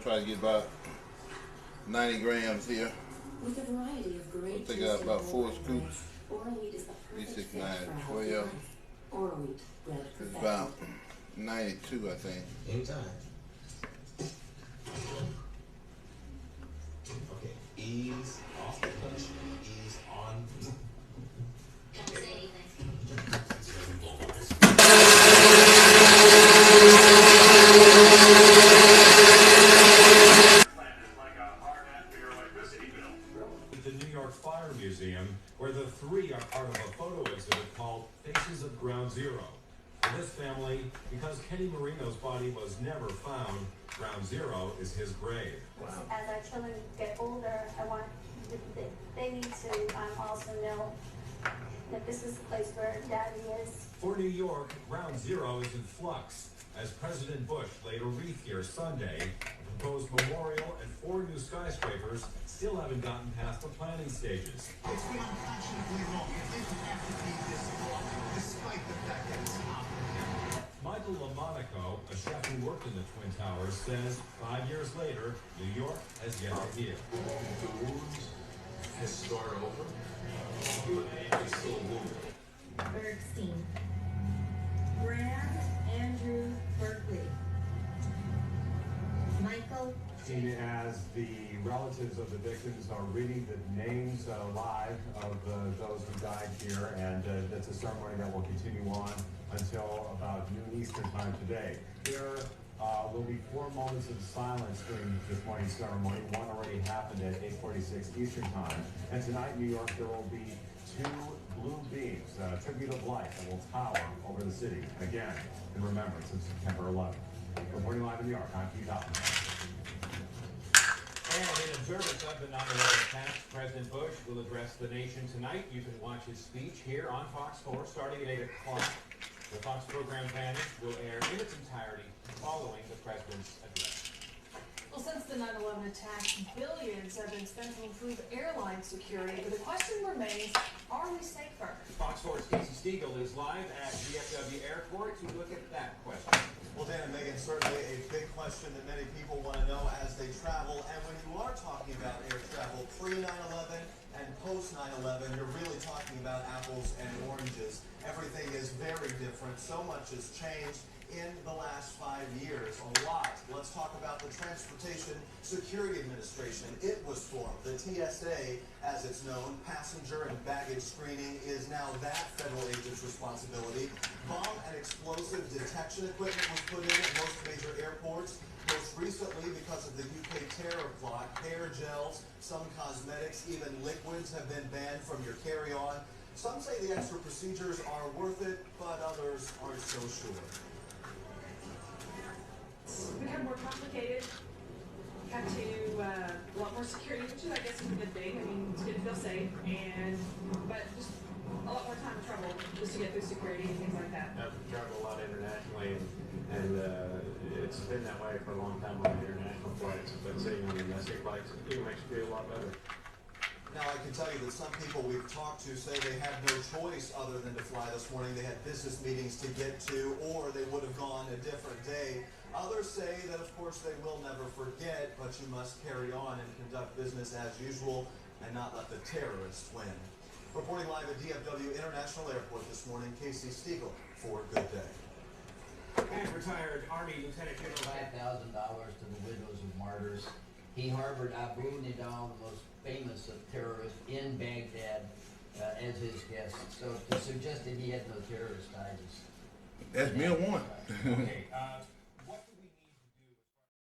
try to get about 90 grams here. With a variety of great I think I got about 4 scoops. B6, 9, 12. It's about 92, I think. Anytime. Okay, ease off the push, ease on. Don't say anything. The New York Fire Museum, where the three are part of a photo exhibit called Faces of Ground Zero. For this family, because Kenny Marino's body was never found, Ground Zero is his grave. Wow. As our children get older, I want they need to also know that this is the place where Daddy is. For New York, Ground Zero is in flux, as President Bush laid a wreath here Sunday. A proposed memorial and 4 new skyscrapers still haven't gotten past the planning stages. It's the unconscionably wrong. It didn't have to be this long, despite the fact that it's not. Michael LaMonaco, a chef who worked in the Twin Towers, says 5 years later, New York has yet to heal. The wound has scarred over, but it's still a wound. Bergstein. Brand Andrew Berkeley. Michael. As the relatives of the victims are reading the names live of those who died here, and that's a ceremony that will continue on until about noon Eastern time today. There will be 4 moments of silence during this morning's ceremony. One already happened at 8:46 Eastern time, and tonight in New York there will be 2 blue beams, a tribute of life that will tower over the city again in remembrance of September 11th. Reporting live in New York, I'm Keith Hoffman. And in observance of the 9/11 attacks, President Bush will address the nation tonight. You can watch his speech here on Fox 4 starting at 8 o'clock. The Fox program Vantage will air in its entirety following the president's address. Well, since the 9/11 attacks, billions have been spent to improve airline security, but the question remains, are we safer? Fox 4's Casey Stiegel is live at DFW Airport to look at that question. Well, Dan and Megan, certainly a big question that many people want to know as they travel. And when you are talking about air travel pre-9/11 and post-9/11, you're really talking about apples and oranges. Everything is very different. So much has changed in the last 5 years. A lot. Let's talk about the Transportation Security Administration. It was formed. The TSA, as it's known, passenger and baggage screening, is now that federal agent's responsibility. Bomb and explosive detection equipment was put in at most major airports. Most recently, because of the UK terror plot, hair gels, some cosmetics, even liquids have been banned from your carry-on. Some say the extra procedures are worth it, but others aren't so sure. It's become more complicated. Got to a lot more security, which is, I guess, is a good thing. I mean, it's good to feel safe, but just a lot more time and trouble just to get through security and things like that. I've traveled a lot internationally, and it's been that way for a long time on international flights. But sitting on domestic flights, it makes you feel a lot better. Now, I can tell you that some people we've talked to say they had no choice other than to fly this morning. They had business meetings to get to, or they would have gone a different day. Others say that, of course, they will never forget, but you must carry on and conduct business as usual and not let the terrorists win. Reporting live at DFW International Airport this morning, Casey Stiegel for Good Day. And retired Army Lieutenant General $5,000 to the widows of martyrs. He harbored Abu Nidal, the most famous of terrorists, in Baghdad as his guest. So to suggest that he had no terrorist ties. That's meal one. Okay.